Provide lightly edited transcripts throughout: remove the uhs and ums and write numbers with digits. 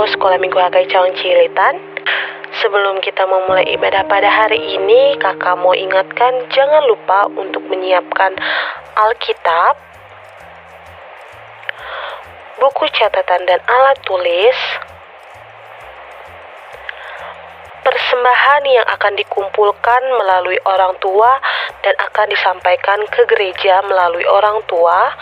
Sekolah Minggu HKI Cawang Cililitan. Sebelum kita memulai ibadah pada hari ini, kakak mau ingatkan jangan lupa untuk menyiapkan Alkitab, buku catatan dan alat tulis, persembahan yang akan dikumpulkan melalui orang tua dan akan disampaikan ke gereja melalui orang tua,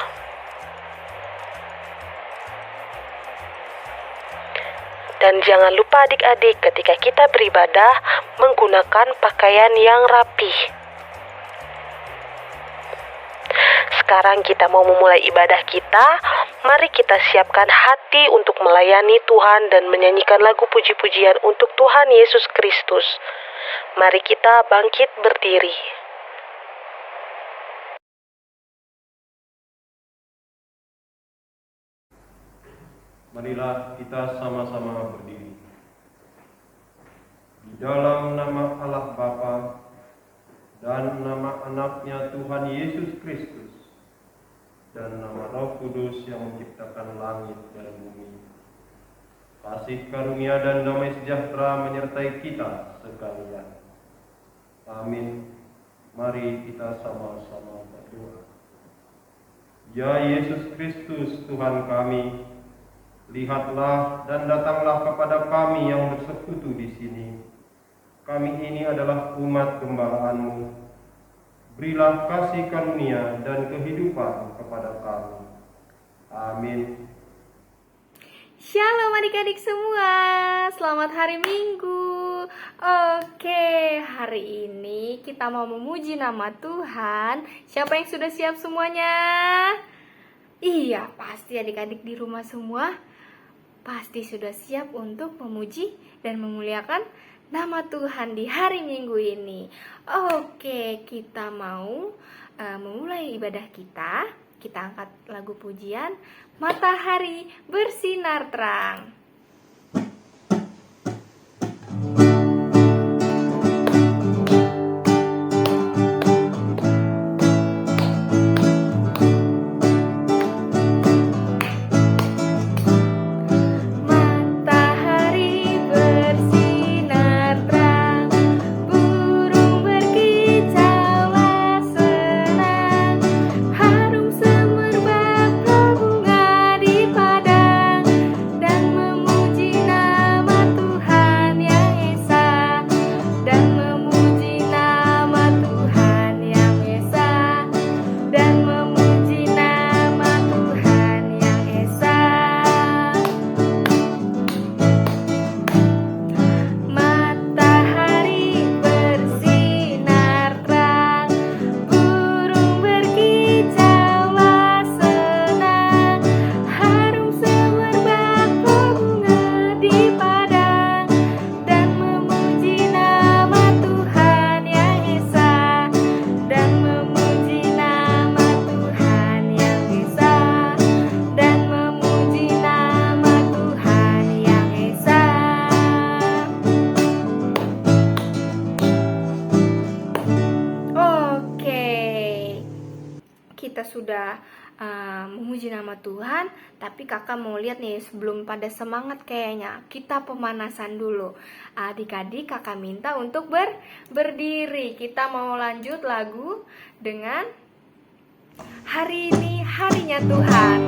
dan jangan lupa adik-adik ketika kita beribadah menggunakan pakaian yang rapih. Sekarang kita mau memulai ibadah kita. Mari kita siapkan hati untuk melayani Tuhan dan menyanyikan lagu puji-pujian untuk Tuhan Yesus Kristus. Mari kita bangkit berdiri. Marilah kita sama-sama berdiri. Di dalam nama Allah Bapa dan nama anaknya Tuhan Yesus Kristus dan nama Roh Kudus yang menciptakan langit dan bumi, kasih karunia dan damai sejahtera menyertai kita sekalian. Amin. Mari kita sama-sama berdoa. Ya Yesus Kristus Tuhan kami, lihatlah dan datanglah kepada kami yang bersekutu di sini. Kami ini adalah umat gembala-Mu. Berilah kasih karunia dan kehidupan kepada kami. Amin. Shalom adik-adik semua, selamat hari Minggu. Oke, hari ini kita mau memuji nama Tuhan. Siapa yang sudah siap semuanya? Iya, pasti adik-adik di rumah semua pasti sudah siap untuk memuji dan memuliakan nama Tuhan di hari Minggu ini. Oke, kita mau memulai ibadah kita. Kita angkat lagu pujian Matahari Bersinar Terang. Kita sudah memuji nama Tuhan, tapi kakak mau lihat nih sebelum pada semangat kayaknya kita pemanasan dulu. Adik-adik kakak minta untuk berdiri. Kita mau lanjut lagu dengan Hari Ini Harinya Tuhan.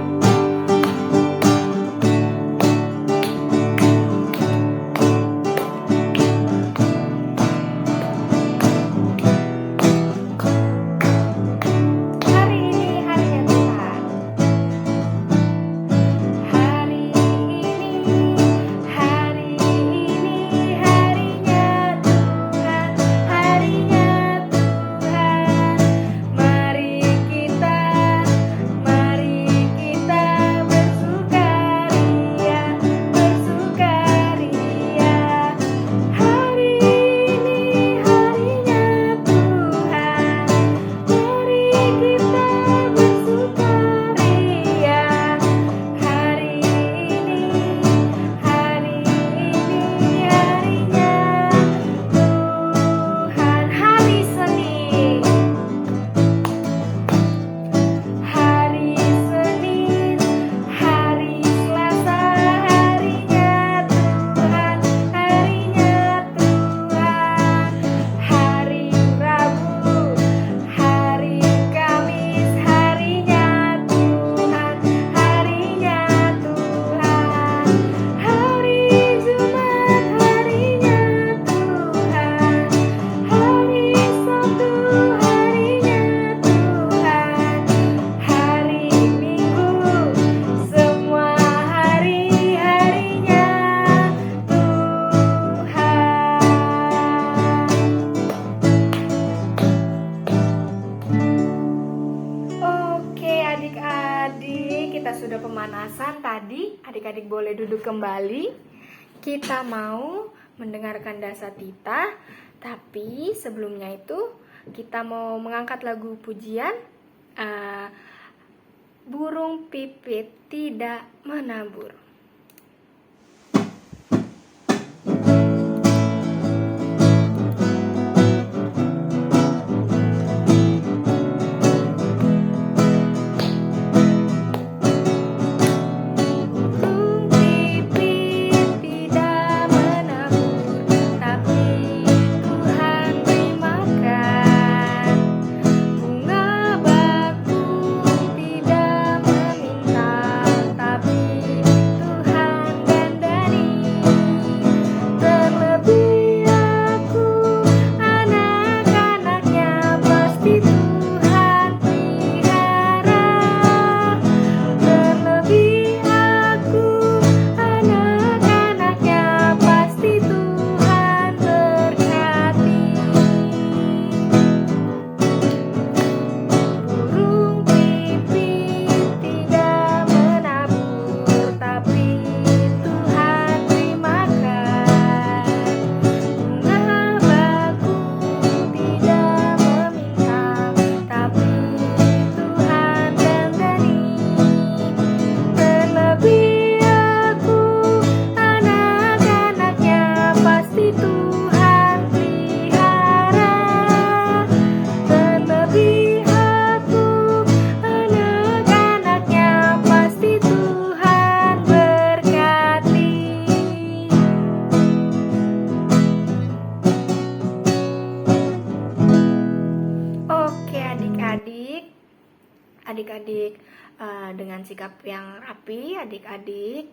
Mari kita kita sudah pemanasan tadi. Adik-adik boleh duduk kembali. Kita mau mendengarkan Dasatita. Tapi sebelumnya itu kita mau mengangkat lagu pujian. Burung pipit tidak menabur. Adik-adik dengan sikap yang rapi, adik-adik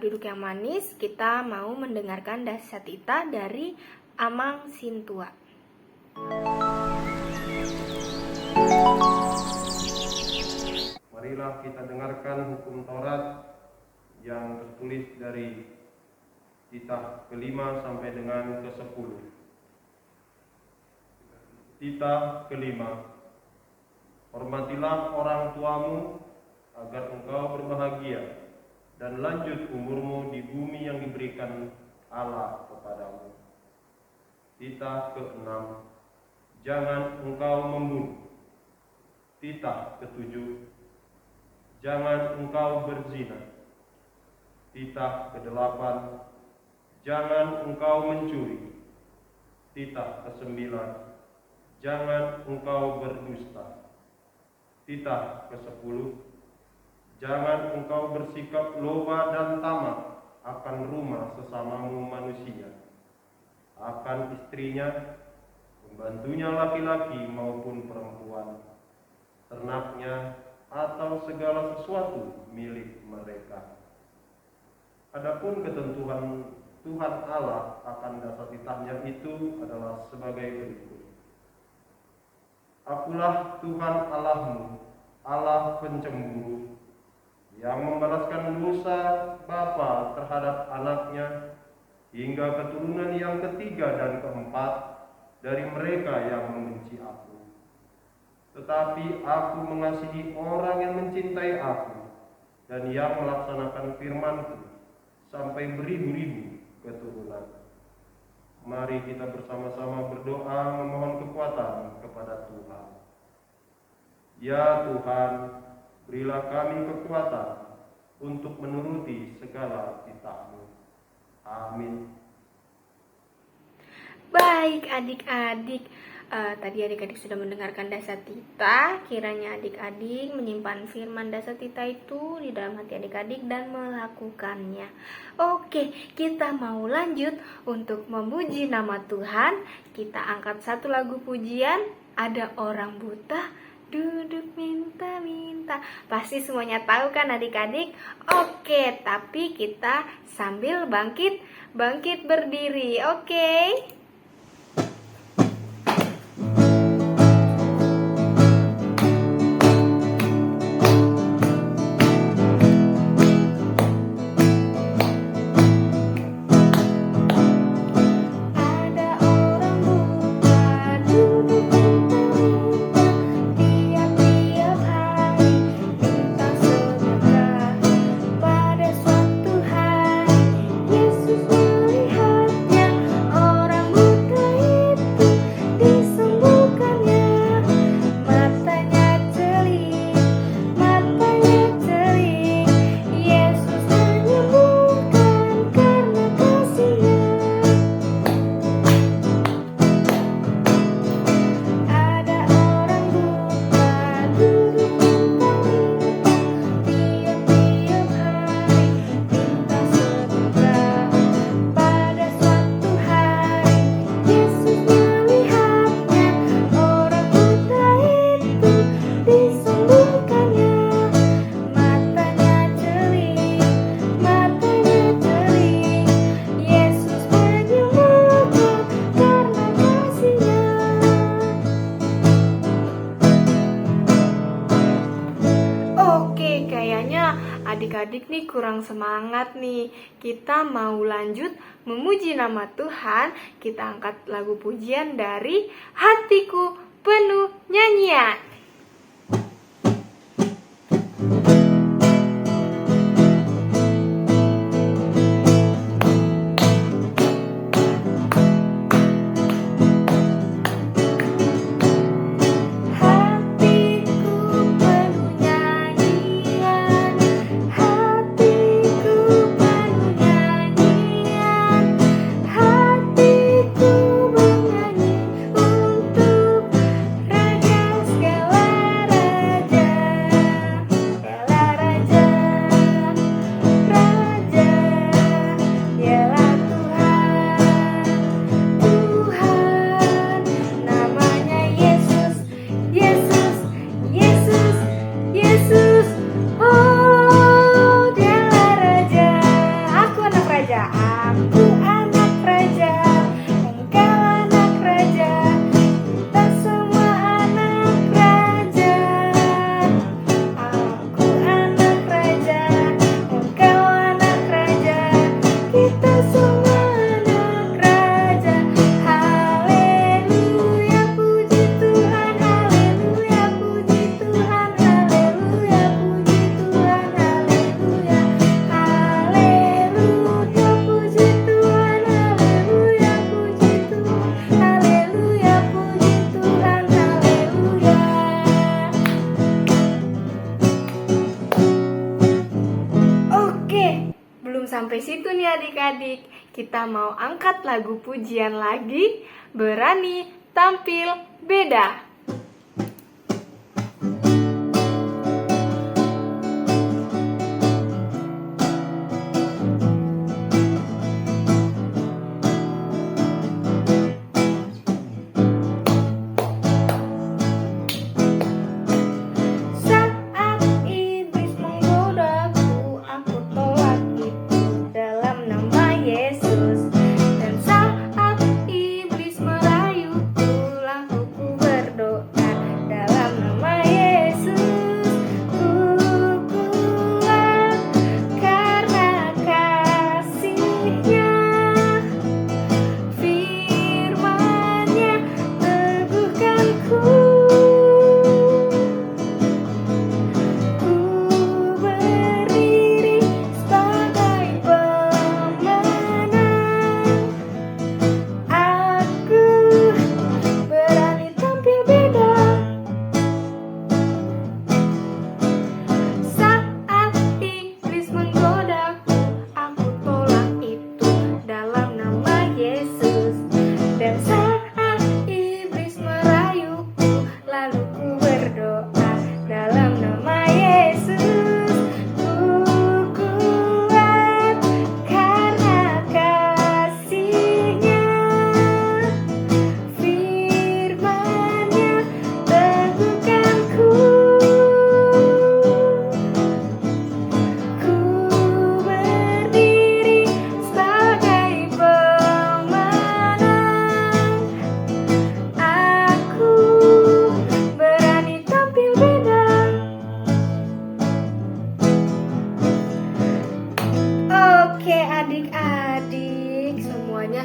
duduk yang manis, kita mau mendengarkan Dasatita dari Amang Sintua. Marilah kita dengarkan hukum Taurat yang tertulis dari Titah ke-5 sampai dengan ke-10. Titah ke-5. Hormatilah orang tuamu agar engkau berbahagia dan lanjut umurmu di bumi yang diberikan Allah kepadamu. Titah ke-6. Jangan engkau membunuh. Titah ke-7. Jangan engkau berzina. Titah ke-8. Jangan engkau mencuri. Titah ke-9. Jangan engkau berdusta. Titah ke-10. Jangan engkau bersikap loba dan tamak akan rumah sesamamu manusia, akan istrinya, pembantunya laki-laki maupun perempuan, ternaknya, atau segala sesuatu milik mereka. Adapun ketentuan Tuhan Allah akan Dasatitahnya itu adalah sebagai berikut. Akulah Tuhan Allahmu, Allah pencemburu, yang membalaskan dosa bapa terhadap anaknya hingga keturunan yang ketiga dan keempat dari mereka yang membenci aku. Tetapi aku mengasihi orang yang mencintai aku dan yang melaksanakan firman-Ku sampai beribu-ribu keturunan. Mari kita bersama-sama berdoa memohon kekuatan kepada Tuhan. Ya Tuhan, berilah kami kekuatan untuk menuruti segala titah-Mu. Amin. Baik adik-adik, tadi adik-adik sudah mendengarkan Dasatita. Kiranya adik-adik menyimpan firman Dasatita itu di dalam hati adik-adik dan melakukannya. Oke, kita mau lanjut untuk memuji nama Tuhan. Kita angkat satu lagu pujian, Ada Orang Buta Duduk Minta-Minta. Pasti semuanya tahu kan adik-adik? Oke, tapi kita sambil bangkit berdiri. Oke. Tiap-tiap hari minta sedekah. adik-adik nih kurang semangat nih. Kita mau lanjut memuji nama Tuhan. Kita angkat lagu pujian dari Hatiku Penuh Nyanyian. Sampai situ nih adik-adik, kita mau angkat lagu pujian lagi, Berani Tampil Beda.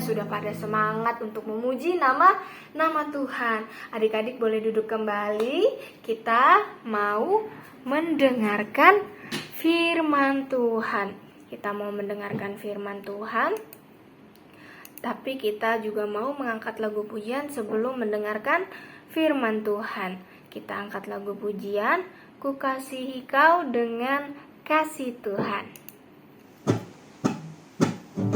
Sudah pada semangat untuk memuji nama Tuhan. Adik-adik boleh duduk kembali. Kita mau mendengarkan firman Tuhan. Kita mau mendengarkan firman Tuhan. Tapi kita juga mau mengangkat lagu pujian sebelum mendengarkan firman Tuhan. Kita angkat lagu pujian, Ku Kasihi Kau dengan Kasih Tuhan. Ku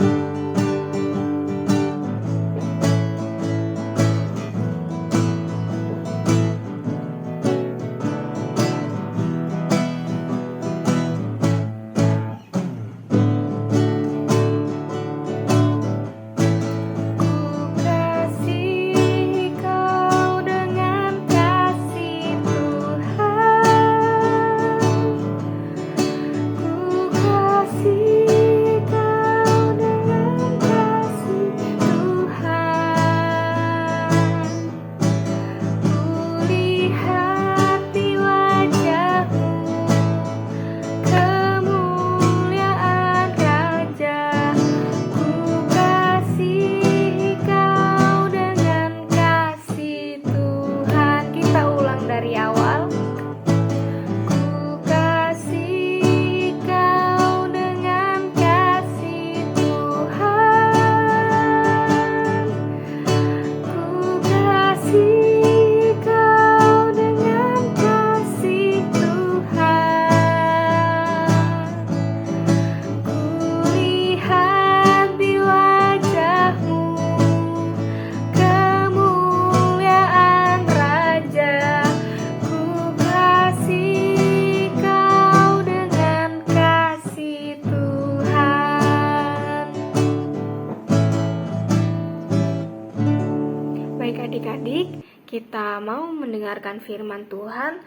kita mau mendengarkan firman Tuhan,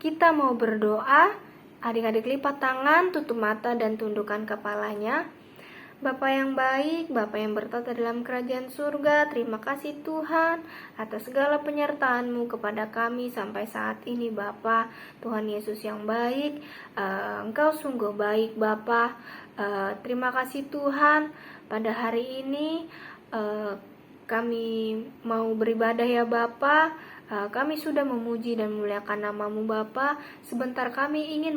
kita mau berdoa. Adik-adik lipat tangan, tutup mata dan tundukkan kepalanya. Bapa yang baik, Bapa yang bertata dalam kerajaan surga, terima kasih Tuhan atas segala penyertaan-Mu kepada kami sampai saat ini Bapa. Tuhan Yesus yang baik, Engkau sungguh baik Bapa. Terima kasih Tuhan, pada hari ini kami mau beribadah ya Bapa. Kami sudah memuji dan memuliakan nama-Mu Bapa. Sebentar kami ingin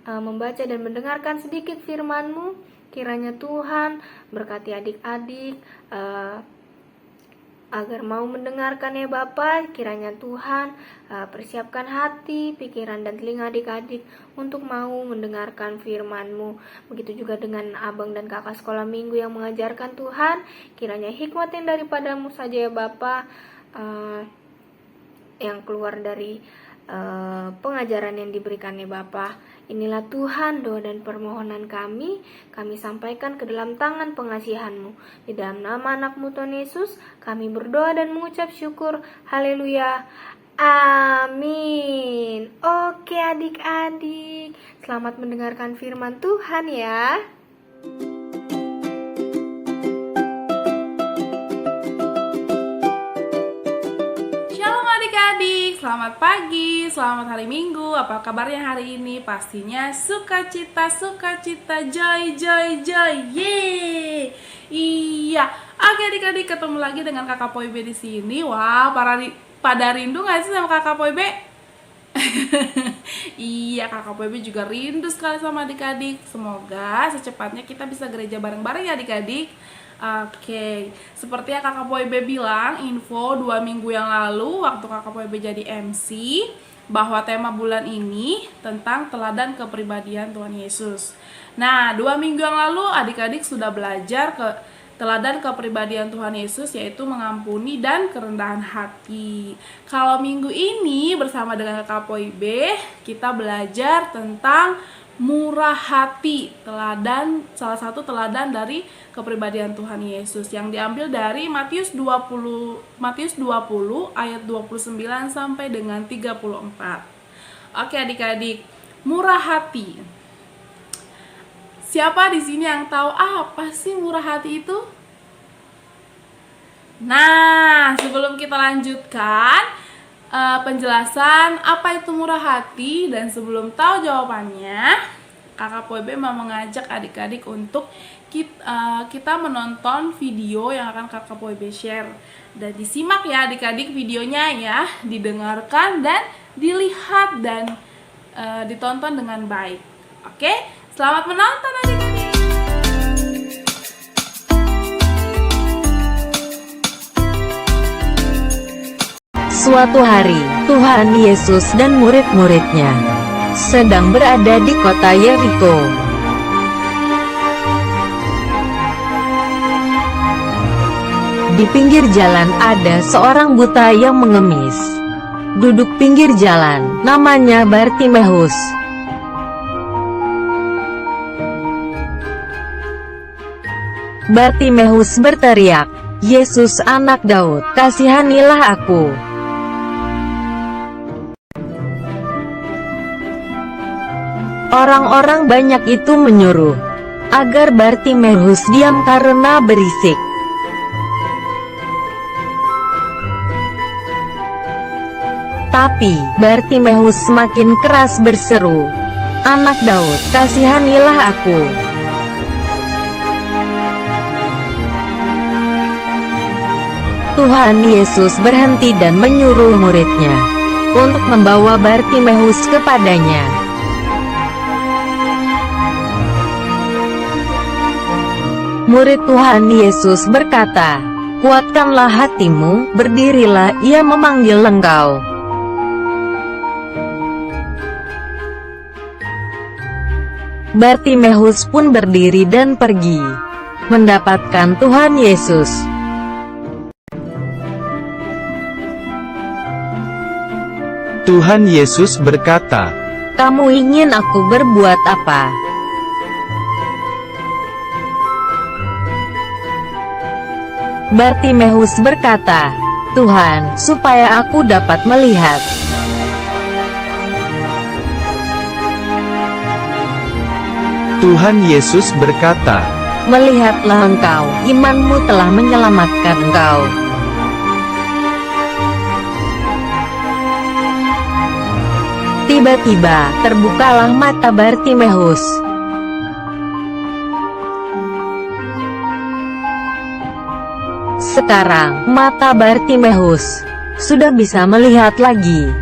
membaca dan mendengarkan sedikit firman-Mu. Kiranya Tuhan berkati adik-adik agar mau mendengarkan ya Bapa. Kiranya Tuhan persiapkan hati, pikiran dan telinga adik-adik untuk mau mendengarkan firman-Mu. Begitu juga dengan abang dan kakak sekolah minggu yang mengajarkan Tuhan. Kiranya hikmat yang daripada-Mu saja ya Bapa, yang keluar dari pengajaran yang diberikan ya Bapa. Inilah Tuhan doa dan permohonan kami sampaikan ke dalam tangan pengasihan-Mu. Di dalam nama anak-Mu Tuhan Yesus, kami berdoa dan mengucap syukur. Haleluya. Amin. Oke adik-adik, selamat mendengarkan firman Tuhan ya. Selamat pagi, selamat hari Minggu. Apa kabarnya hari ini? Pastinya sukacita, joy. Yeay. Iya. Oke adik-adik, ketemu lagi dengan Kakak Poibe di sini. Wah, pada rindu nggak sih sama Kakak Poibe? Iya, Kakak Poibe juga rindu sekali sama adik-adik. Semoga secepatnya kita bisa gereja bareng-bareng ya adik-adik. Oke, seperti yang Kakak Poibe bilang, info 2 minggu yang lalu waktu Kakak Poibe jadi MC, bahwa tema bulan ini tentang teladan kepribadian Tuhan Yesus. Nah, 2 minggu yang lalu adik-adik sudah belajar ke teladan kepribadian Tuhan Yesus, yaitu mengampuni dan kerendahan hati. Kalau minggu ini bersama dengan Kakak Poibe, kita belajar tentang murah hati, salah satu teladan dari kepribadian Tuhan Yesus yang diambil dari Matius 20 ayat 29 sampai dengan 34. Oke adik-adik, murah hati. Siapa di sini yang tahu apa sih murah hati itu? Nah, sebelum kita lanjutkan penjelasan apa itu murah hati, dan sebelum tahu jawabannya, Kakak Poibe mau mengajak adik-adik untuk kita menonton video yang akan Kakak Poibe share. Dan disimak ya adik-adik videonya ya, didengarkan dan dilihat dan ditonton dengan baik. Oke, selamat menonton adik-adik. Suatu hari, Tuhan Yesus dan murid-muridnya sedang berada di kota Yeriko. Di pinggir jalan ada seorang buta yang mengemis. Duduk pinggir jalan, namanya Bartimeus. Bartimeus berteriak, "Yesus anak Daud, kasihanilah aku." Orang-orang banyak itu menyuruh agar Bartimeus diam karena berisik. Tapi Bartimeus semakin keras berseru, "Anak Daud, kasihanilah aku." Tuhan Yesus berhenti dan menyuruh muridnya untuk membawa Bartimeus kepadanya. Murid Tuhan Yesus berkata, "Kuatkanlah hatimu, berdirilah, ia memanggil engkau." Bartimeus pun berdiri dan pergi, mendapatkan Tuhan Yesus. Tuhan Yesus berkata, "Kamu ingin aku berbuat apa?" Bartimeus berkata, Tuhan, supaya aku dapat melihat. Tuhan Yesus berkata, Melihatlah engkau, imanmu telah menyelamatkan engkau. Tiba-tiba, terbukalah mata Bartimeus. Sekarang, mata Bartimeus sudah bisa melihat lagi.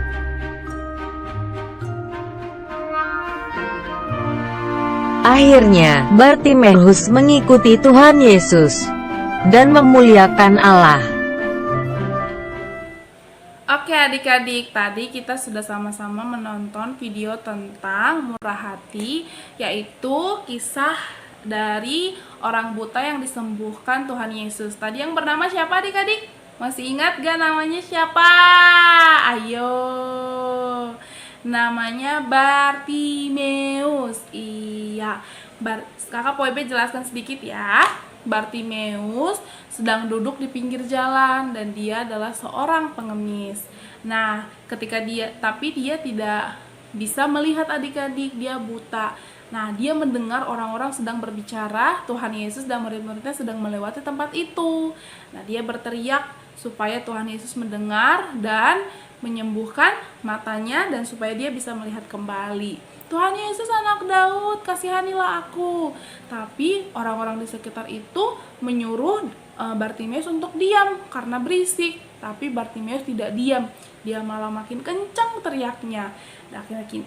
Akhirnya, Bartimeus mengikuti Tuhan Yesus dan memuliakan Allah. Oke adik-adik, tadi kita sudah sama-sama menonton video tentang murah hati, yaitu kisah dari orang buta yang disembuhkan Tuhan Yesus. Tadi yang bernama siapa adik-adik? Masih ingat gak namanya siapa? Ayo. Namanya Bartimeus. Iya. Kakak Poebe jelaskan sedikit ya. Bartimeus sedang duduk di pinggir jalan dan dia adalah seorang pengemis. Nah, tapi dia tidak bisa melihat adik-adik, dia buta. Nah, dia mendengar orang-orang sedang berbicara, Tuhan Yesus dan murid-muridnya sedang melewati tempat itu. Nah, dia berteriak supaya Tuhan Yesus mendengar dan menyembuhkan matanya dan supaya dia bisa melihat kembali. Tuhan Yesus anak Daud, kasihanilah aku. Tapi orang-orang di sekitar itu menyuruh Bartimeus untuk diam karena berisik. Tapi Bartimeus tidak diam, dia malah makin kencang teriaknya.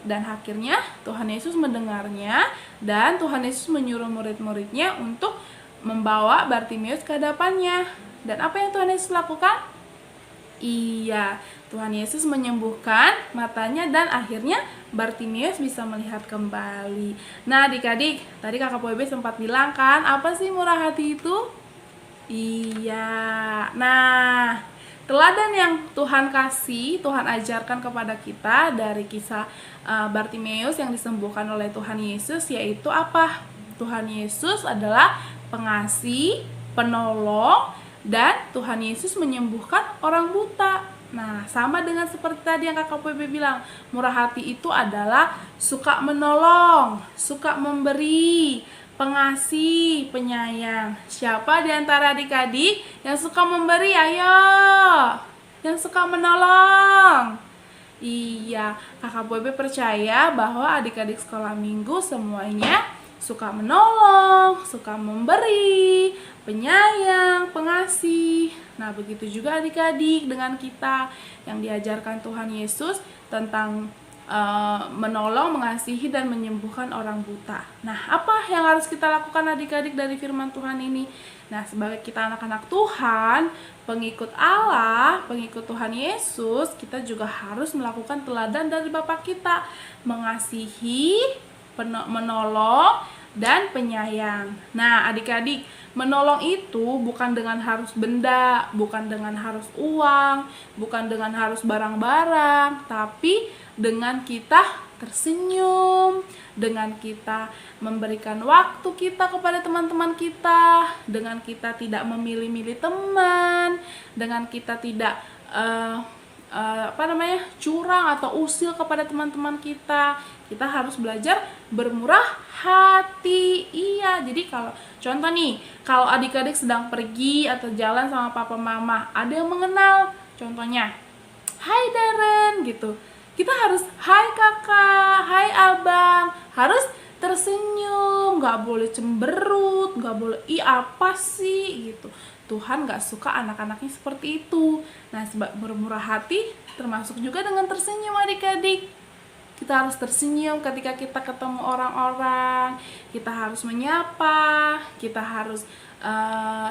Dan akhirnya Tuhan Yesus mendengarnya dan Tuhan Yesus menyuruh murid-muridnya untuk membawa Bartimeus ke hadapannya. Dan apa yang Tuhan Yesus lakukan? Iya, Tuhan Yesus menyembuhkan matanya dan akhirnya Bartimeus bisa melihat kembali. Nah adik-adik, tadi kakak Poebe sempat bilang kan, apa sih murah hati itu? Iya, nah teladan yang Tuhan kasih, Tuhan ajarkan kepada kita dari kisah Bartimeus yang disembuhkan oleh Tuhan Yesus, yaitu apa? Tuhan Yesus adalah pengasih, penolong, dan Tuhan Yesus menyembuhkan orang buta. Nah, sama dengan seperti tadi yang kakak Poebe bilang, murah hati itu adalah suka menolong, suka memberi, pengasih, penyayang. Siapa di antara adik-adik yang suka memberi? Ayo, yang suka menolong. Iya, kakak Poebe percaya bahwa adik-adik sekolah minggu semuanya suka menolong, suka memberi, penyayang, pengasih. Nah, begitu juga adik-adik dengan kita yang diajarkan Tuhan Yesus tentang menolong, mengasihi, dan menyembuhkan orang buta. Nah, apa yang harus kita lakukan adik-adik dari firman Tuhan ini? Nah, sebagai kita anak-anak Tuhan, pengikut Allah, pengikut Tuhan Yesus, kita juga harus melakukan teladan dari Bapa kita, mengasihi, menolong, dan penyayang. Nah, adik-adik, menolong itu bukan dengan harus benda, bukan dengan harus uang, bukan dengan harus barang-barang, tapi dengan kita tersenyum, dengan kita memberikan waktu kita kepada teman-teman kita, dengan kita tidak memilih-milih teman, dengan kita tidak curang atau usil kepada teman-teman kita. Kita harus belajar bermurah hati. Iya, jadi kalau contoh nih, kalau adik-adik sedang pergi atau jalan sama papa mama, ada yang mengenal, contohnya, hai Darren gitu, kita harus hai kakak, hai abang, harus tersenyum, gak boleh cemberut, gak boleh ih apa sih gitu. Tuhan gak suka anak-anaknya seperti itu. Nah, sebab bermurah hati termasuk juga dengan tersenyum adik-adik. Kita harus tersenyum ketika kita ketemu orang-orang, kita harus menyapa, kita harus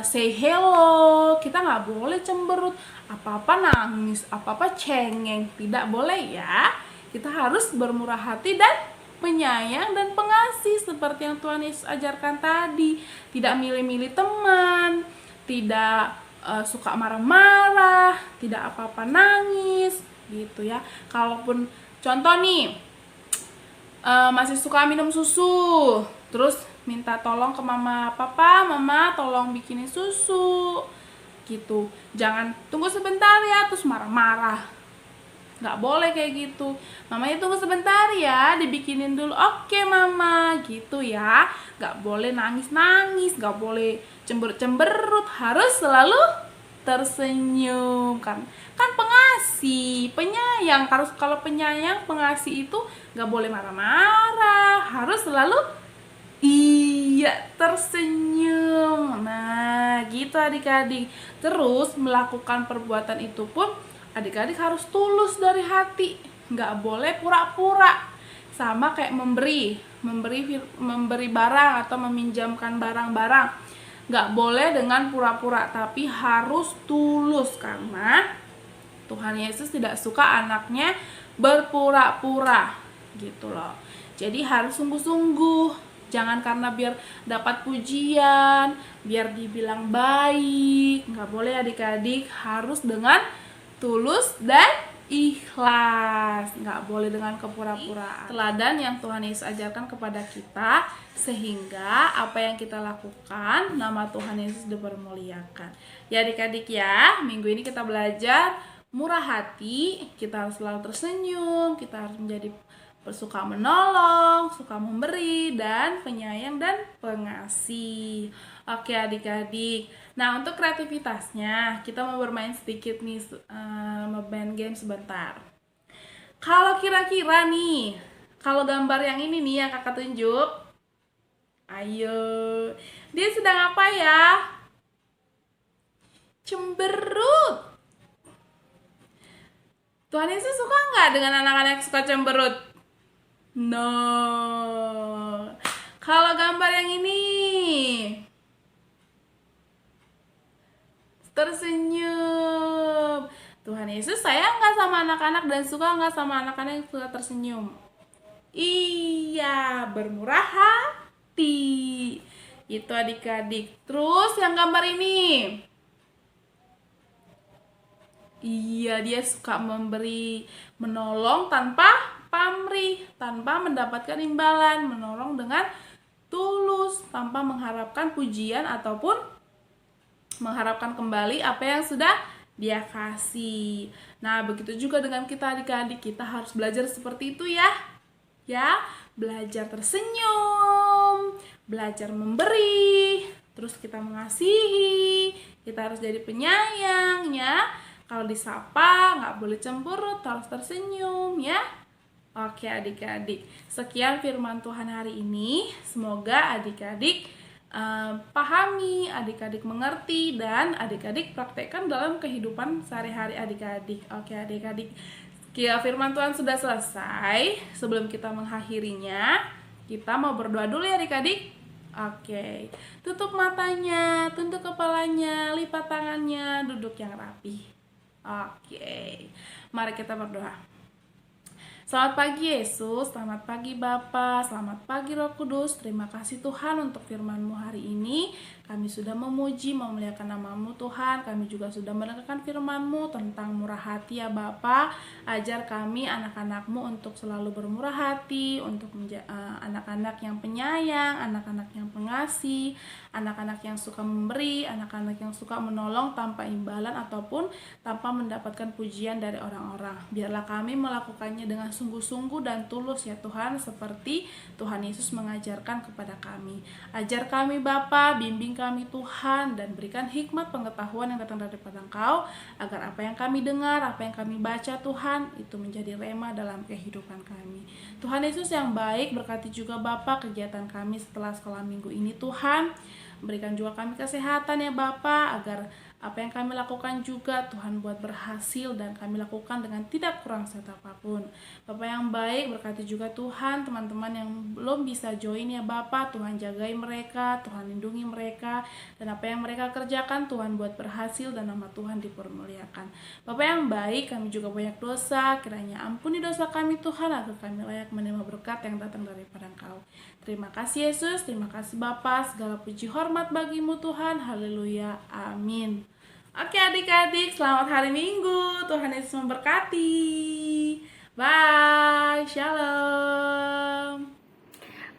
say hello, kita nggak boleh cemberut, apa-apa nangis, apa-apa cengeng, tidak boleh ya. Kita harus bermurah hati dan penyayang dan pengasih seperti yang Tuhan Yesus ajarkan tadi. Tidak milih-milih teman, tidak suka marah-marah, tidak apa-apa nangis gitu ya. Kalaupun contoh nih, masih suka minum susu, terus minta tolong ke mama, papa, mama tolong bikinin susu. gitu. Jangan tunggu sebentar ya terus marah-marah. Nggak boleh kayak gitu. Mamanya tunggu sebentar ya, dibikinin dulu. Oke mama, gitu ya. Nggak boleh nangis-nangis, nggak boleh cemberut-cemberut, harus selalu tersenyum. Kan pengasih, penyayang. Kalau penyayang, pengasih itu nggak boleh marah-marah, harus selalu iya, tersenyum. Nah, gitu adik-adik. Terus melakukan perbuatan itu pun adik-adik harus tulus dari hati. Nggak boleh pura-pura. Sama kayak memberi barang atau meminjamkan barang-barang. Nggak boleh dengan pura-pura, tapi harus tulus karena Tuhan Yesus tidak suka anaknya berpura-pura gitu loh. Jadi harus sungguh-sungguh. Jangan karena biar dapat pujian, biar dibilang baik. Nggak boleh adik-adik, harus dengan tulus dan ikhlas. Nggak boleh dengan kepura-puraan. Teladan yang Tuhan Yesus ajarkan kepada kita, sehingga apa yang kita lakukan, nama Tuhan Yesus dipermuliakan. Ya adik-adik ya, minggu ini kita belajar murah hati, kita harus selalu tersenyum, kita harus menjadi suka menolong, suka memberi, dan penyayang dan pengasih. Oke adik-adik. Nah untuk kreativitasnya kita mau bermain sedikit nih, main game sebentar. Kalau kira-kira nih, kalau gambar yang ini nih yang kakak tunjuk, ayo, dia sedang apa ya? Cemberut. Tuhan Yesus suka nggak dengan anak-anak yang suka cemberut? No. Kalau gambar yang ini, tersenyum. Tuhan Yesus sayang nggak sama anak-anak dan suka nggak sama anak-anak yang suka tersenyum? Iya, bermurah hati. Itu adik-adik. Terus yang gambar ini, iya, dia suka memberi, menolong tanpa pamrih, tanpa mendapatkan imbalan, menolong dengan tulus, tanpa mengharapkan pujian ataupun mengharapkan kembali apa yang sudah dia kasih. Nah, begitu juga dengan kita adik-adik, kita harus belajar seperti itu ya. Ya, belajar tersenyum, belajar memberi, terus kita mengasihi, kita harus jadi penyayang ya. Kalau disapa, nggak boleh cemberut, harus tersenyum ya. Oke adik-adik, sekian firman Tuhan hari ini. Semoga adik-adik pahami, adik-adik mengerti, dan adik-adik praktekkan dalam kehidupan sehari-hari adik-adik. Oke adik-adik, firman Tuhan sudah selesai. Sebelum kita mengakhirinya, kita mau berdoa dulu ya adik-adik. Oke, tutup matanya, tunduk kepalanya, lipat tangannya, duduk yang rapi. Oke, mari kita berdoa. Selamat pagi Yesus, selamat pagi Bapa, selamat pagi Roh Kudus. Terima kasih Tuhan untuk firman-Mu hari ini. Kami sudah memuji, memuliakan nama-Mu Tuhan. Kami juga sudah mendengarkan firman-Mu tentang murah hati ya Bapa. Ajar kami anak-anak-Mu untuk selalu bermurah hati, untuk anak-anak yang penyayang, anak-anak yang pengasih, anak-anak yang suka memberi, anak-anak yang suka menolong tanpa imbalan ataupun tanpa mendapatkan pujian dari orang-orang. Biarlah kami melakukannya dengan sungguh-sungguh dan tulus ya Tuhan, seperti Tuhan Yesus mengajarkan kepada kami. Ajar kami Bapa, bimbing kami Tuhan, dan berikan hikmat pengetahuan yang datang daripada Engkau, agar apa yang kami dengar, apa yang kami baca Tuhan, itu menjadi rema dalam kehidupan kami. Tuhan Yesus yang baik, berkati juga Bapa kegiatan kami setelah sekolah minggu ini Tuhan. Berikan juga kami kesehatan ya Bapa, agar apa yang kami lakukan juga Tuhan buat berhasil dan kami lakukan dengan tidak kurang satu apapun. Bapak yang baik, berkati juga Tuhan teman-teman yang belum bisa join ya Bapak. Tuhan jagai mereka, Tuhan lindungi mereka, dan apa yang mereka kerjakan Tuhan buat berhasil dan nama Tuhan dipermuliakan. Bapak yang baik, kami juga banyak dosa, kiranya ampuni dosa kami Tuhan, agar kami layak menerima berkat yang datang daripada Engkau. Terima kasih Yesus, terima kasih Bapa, segala puji hormat bagimu Tuhan, haleluya, amin. Oke adik-adik, selamat hari Minggu, Tuhan Yesus memberkati. Bye, shalom.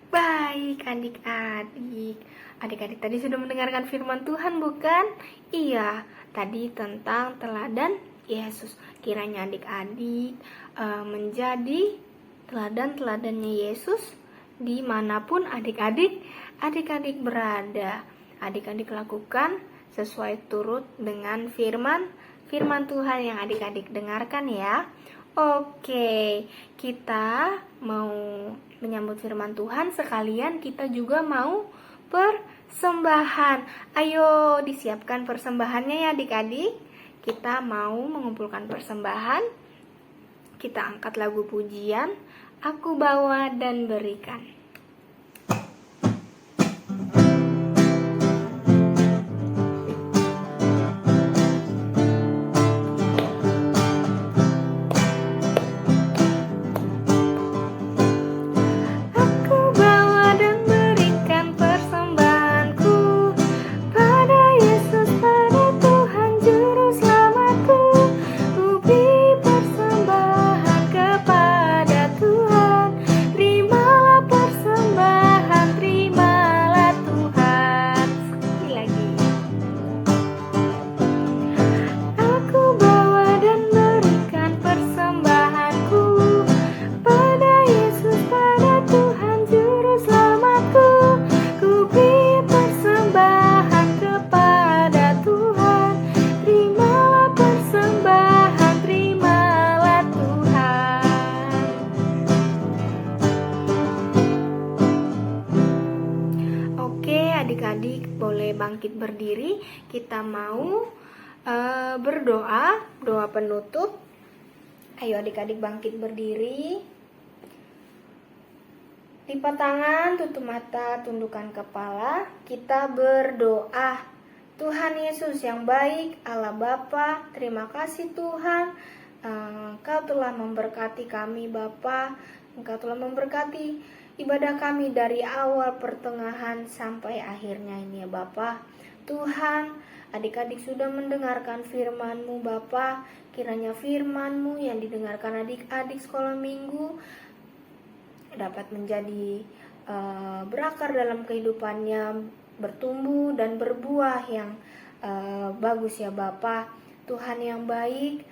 Bye. Baik adik-adik. Adik-adik tadi sudah mendengarkan firman Tuhan bukan? Iya, tadi tentang teladan Yesus. Kiranya adik-adik menjadi teladan-teladannya Yesus dimanapun adik-adik berada. Adik-adik lakukan sesuai turut dengan firman Tuhan yang adik-adik dengarkan ya. Oke, kita mau menyambut firman Tuhan, sekalian kita juga mau persembahan. Ayo disiapkan persembahannya ya adik-adik. Kita mau mengumpulkan persembahan. Kita angkat lagu pujian, Aku Bawa dan Berikan. Adik-adik boleh bangkit berdiri. Kita mau berdoa, doa penutup. Ayo adik-adik bangkit berdiri. Lipat tangan, tutup mata, tundukkan kepala. Kita berdoa. Tuhan Yesus yang baik, Allah Bapa, terima kasih Tuhan. Engkau telah memberkati kami Bapa. Engkau telah memberkati ibadah kami dari awal, pertengahan, sampai akhirnya ini ya Bapa. Tuhan, adik-adik sudah mendengarkan firman-Mu Bapa. Kiranya firman-Mu yang didengarkan adik-adik sekolah minggu dapat menjadi berakar dalam kehidupannya, bertumbuh dan berbuah yang bagus ya Bapa. Tuhan yang baik,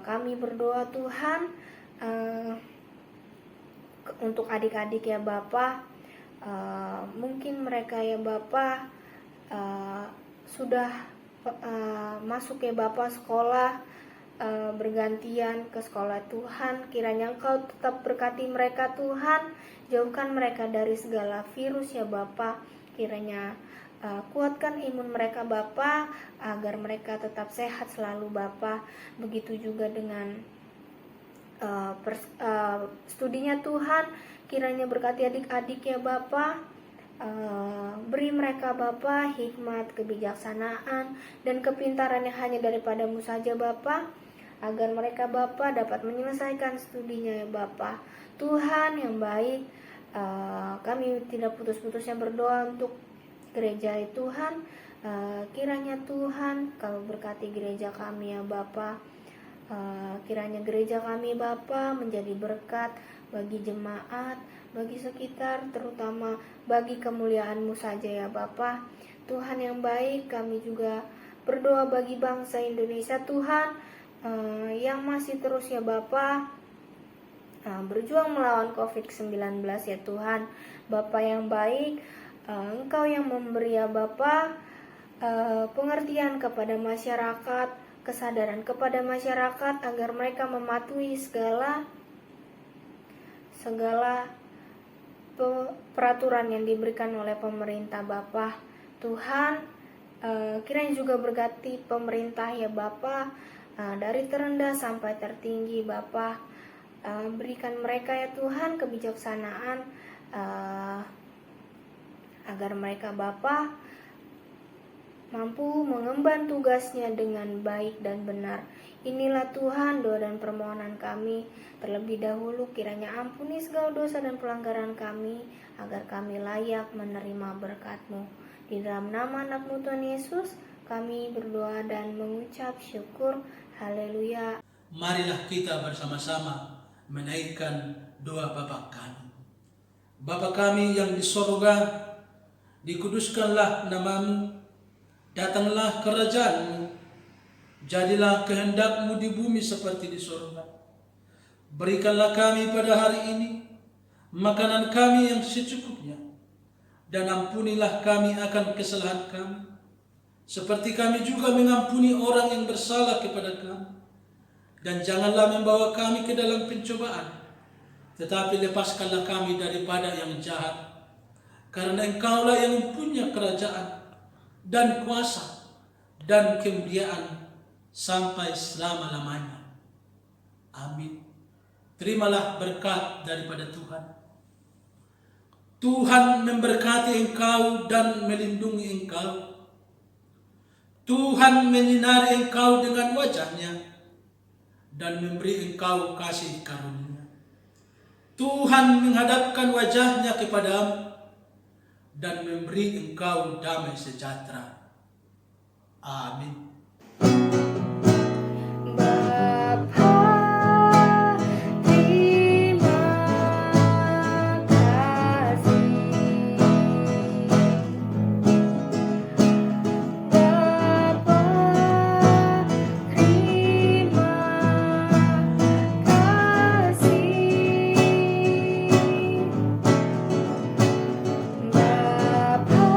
kami berdoa Tuhan untuk adik-adik ya Bapa. Mungkin mereka ya Bapa sudah masuk ya Bapa sekolah, bergantian ke sekolah Tuhan. Kiranya Engkau tetap berkati mereka Tuhan, jauhkan mereka dari segala virus ya Bapa. Kiranya kuatkan imun mereka Bapa, agar mereka tetap sehat selalu Bapa. Begitu juga dengan studinya Tuhan, kiranya berkati adik-adik ya Bapa. Beri mereka Bapa hikmat, kebijaksanaan, dan kepintaran yang hanya daripada-Mu saja Bapa, agar mereka Bapa dapat menyelesaikan studinya ya Bapa. Tuhan yang baik, kami tidak putus-putusnya berdoa untuk gereja Tuhan. Kiranya Tuhan Kau berkati gereja kami ya Bapa. Kiranya gereja kami Bapa menjadi berkat bagi jemaat, bagi sekitar, terutama bagi kemuliaan-Mu saja ya Bapa. Tuhan yang baik, kami juga berdoa bagi bangsa Indonesia Tuhan, yang masih terus ya Bapa berjuang melawan COVID-19 ya Tuhan. Bapa yang baik, Engkau yang memberi ya Bapa pengertian kepada masyarakat, kesadaran kepada masyarakat agar mereka mematuhi segala peraturan yang diberikan oleh pemerintah Bapa. Tuhan, kiranya juga berkati pemerintah ya Bapa, dari terendah sampai tertinggi Bapa. Berikan mereka ya Tuhan kebijaksanaan, agar mereka Bapa mampu mengemban tugasnya dengan baik dan benar. Inilah Tuhan doa dan permohonan kami. Terlebih dahulu kiranya ampuni segala dosa dan pelanggaran kami, agar kami layak menerima berkat-Mu. Di dalam nama anak-Mu Tuhan Yesus, kami berdoa dan mengucap syukur. Haleluya. Marilah kita bersama-sama menaikkan doa Bapa kami. Bapa kami yang di sorga, dikuduskanlah namamu, datanglah kerajaanmu, jadilah kehendakmu di bumi seperti di sorga. Berikanlah kami pada hari ini makanan kami yang secukupnya, dan ampunilah kami akan kesalahan kami, seperti kami juga mengampuni orang yang bersalah kepada kami. Dan janganlah membawa kami ke dalam pencobaan, tetapi lepaskanlah kami daripada yang jahat. Karena Engkaulah yang mempunyai kerajaan dan kuasa dan kemuliaan sampai selama-lamanya. Amin. Terimalah berkat daripada Tuhan. Tuhan memberkati engkau dan melindungi engkau. Tuhan menyinari engkau dengan wajah-Nya dan memberi engkau kasih karunia. Tuhan menghadapkan wajah-Nya kepadamu dan memberi engkau damai sejahtera. Amin. Bapa, terima kasih. Bapa, terima kasih. Bapa di dalam surga, ku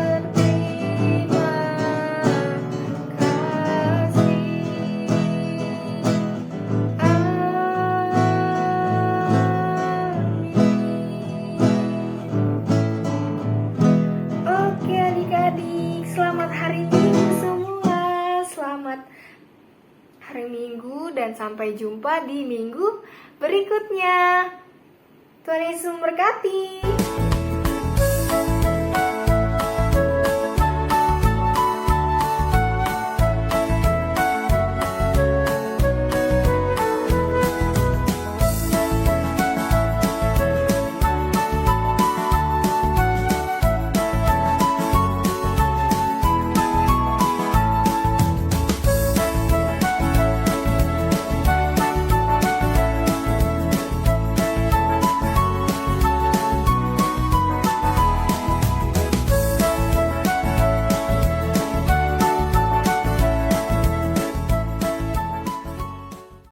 berterima kasih. Oke adik-adik, selamat hari Minggu semua. Selamat hari Minggu dan sampai jumpa di minggu berikutnya. Tuhan Yesus memberkati.